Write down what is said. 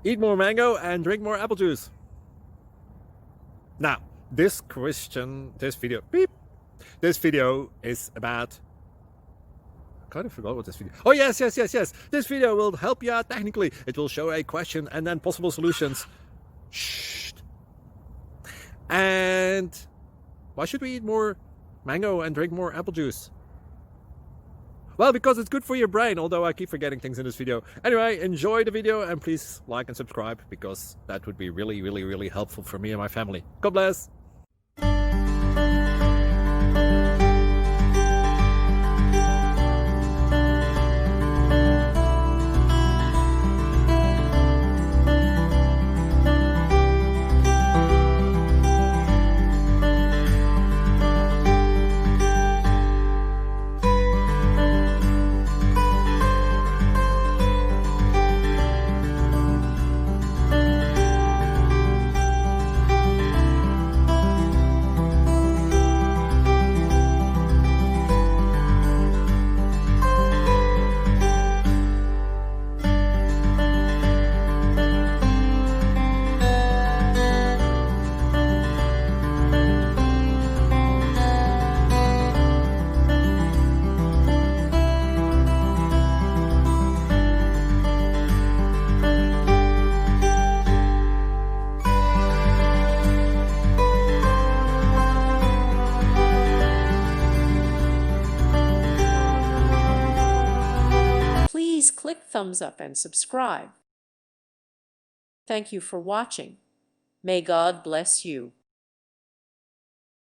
Eat more mango and drink more apple juice. Now, this video is about, I kind of forgot what this video. Oh, yes. This video will help you out technically. It will show a question and then possible solutions. Shh. And why should we eat more mango and drink more apple juice? Well, because it's good for your brain, although I keep forgetting things in this video. Anyway, enjoy the video and please like and subscribe, because that would be really helpful for me and my family. God bless! Please click thumbs up and subscribe. Thank you for watching. May God bless you.